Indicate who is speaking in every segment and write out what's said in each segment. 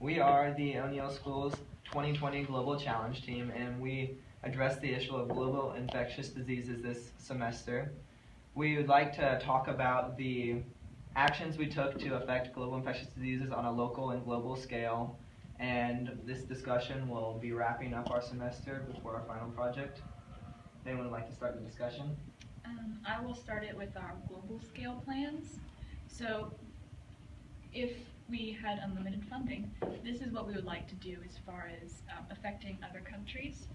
Speaker 1: We are the O'Neill School's 2020 Global Challenge team, and we address the issue of global infectious diseases this semester. We would like to talk about the actions we took to affect global infectious diseases on a local and global scale, and this discussion will be wrapping up our semester before our final project. Anyone would like to start the discussion?
Speaker 2: I will start it with our global scale plans. So if we had unlimited funding, this is what we would like to do as far as affecting other countries.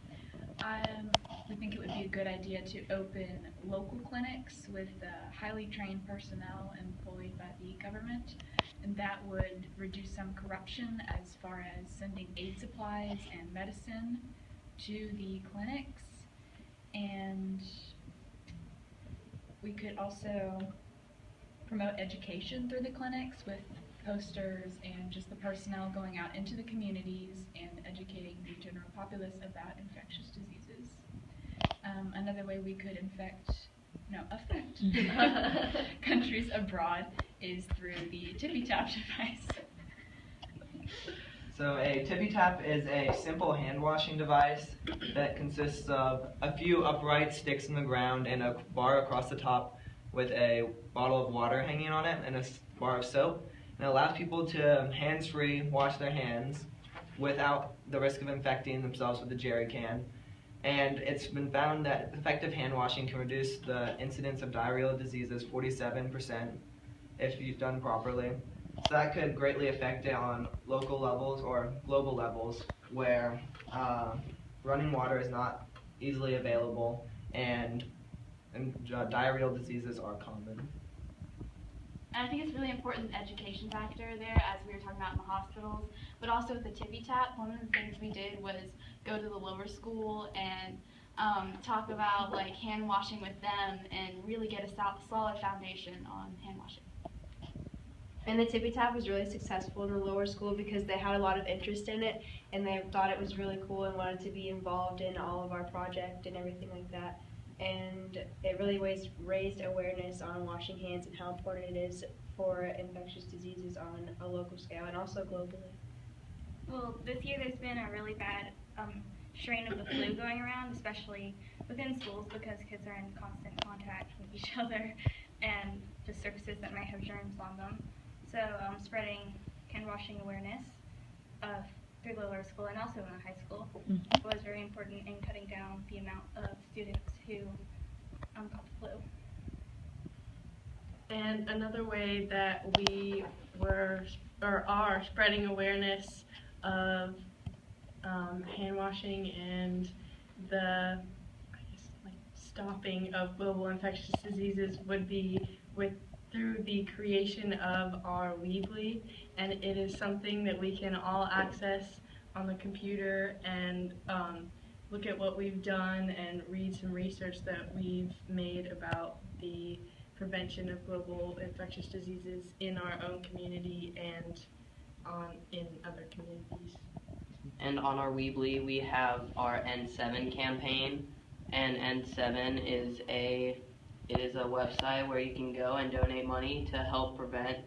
Speaker 2: We think it would be a good idea to open local clinics with highly trained personnel employed by the government, and that would reduce some corruption as far as sending aid supplies and medicine to the clinics. And we could also promote education through the clinics with posters and just the personnel going out into the communities and educating the general populace about infectious diseases. Another way we could affect countries abroad is through the Tippy Tap device.
Speaker 1: So a Tippy Tap is a simple hand washing device that consists of a few upright sticks in the ground and a bar across the top with a bottle of water hanging on it and a bar of soap. And it allows people to hands-free wash their hands without the risk of infecting themselves with a jerry can. And it's been found that effective hand washing can reduce the incidence of diarrheal diseases 47% if you've done properly. So that could greatly affect it on local levels or global levels where running water is not easily available and diarrheal diseases are common.
Speaker 3: And I think it's really important the education factor there, as we were talking about in the hospitals, but also with the Tippy Tap. One of the things we did was go to the lower school and talk about like hand washing with them and really get a solid foundation on hand washing.
Speaker 4: And the Tippy Tap was really successful in the lower school because they had a lot of interest in it and they thought it was really cool and wanted to be involved in all of our project and everything like that. And it really raised awareness on washing hands and how important it is for infectious diseases on a local scale and also globally.
Speaker 5: Well, this year there's been a really bad strain of the flu going around, especially within schools because kids are in constant contact with each other and just surfaces that might have germs on them. So spreading hand washing awareness through the lower school and also in the high school was very important in cutting down the amount of students who caught the flu.
Speaker 6: And another way that we are spreading awareness of hand washing and the stopping of global infectious diseases would be through the creation of our Weebly, and it is something that we can all access on the computer and look at what we've done and read some research that we've made about the prevention of global infectious diseases in our own community and in other communities.
Speaker 7: And on our Weebly we have our N7 campaign, and N7 is a website where you can go and donate money to help prevent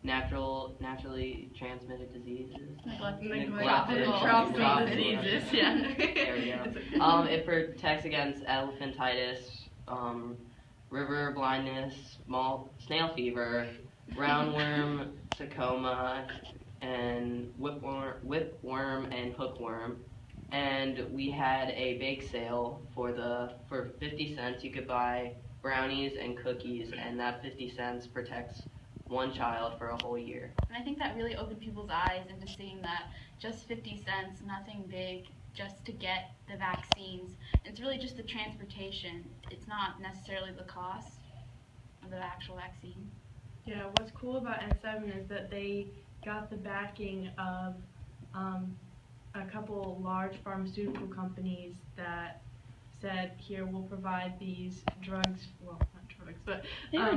Speaker 7: naturally transmitted diseases.
Speaker 6: Neglected diseases, yeah.
Speaker 7: There we go. It protects against elephantitis, river blindness, snail fever, roundworm, sarcoma, and whipworm and hookworm. And we had a bake sale for 50 cents you could buy brownies and cookies, and that 50 cents protects one child for a whole year.
Speaker 3: And I think that really opened people's eyes into seeing that just 50 cents, nothing big, just to get the vaccines. It's really just the transportation. It's not necessarily the cost of the actual vaccine.
Speaker 6: Yeah, what's cool about N7 is that they got the backing of a couple large pharmaceutical companies that said, here, we'll provide these drugs, well, not drugs, but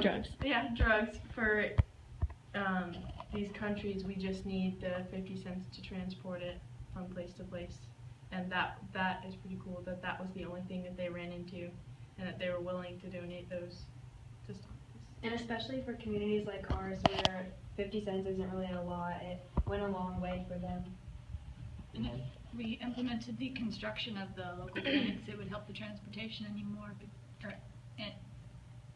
Speaker 8: drugs.
Speaker 6: Yeah, drugs for these countries. We just need the 50 cents to transport it from place to place. And that is pretty cool that was the only thing that they ran into and that they were willing to donate those to stop this.
Speaker 4: And especially for communities like ours where 50 cents isn't really a lot, went a long way for them.
Speaker 2: And if we implemented the construction of the local clinics, it would help the transportation and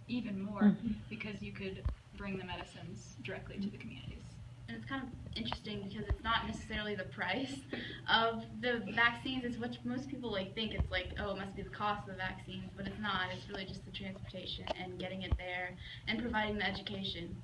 Speaker 2: even more, because you could bring the medicines directly to the communities.
Speaker 3: And it's kind of interesting because it's not necessarily the price of the vaccines. It's what most people like think. It's like, oh, it must be the cost of the vaccines, but it's not. It's really just the transportation and getting it there and providing the education.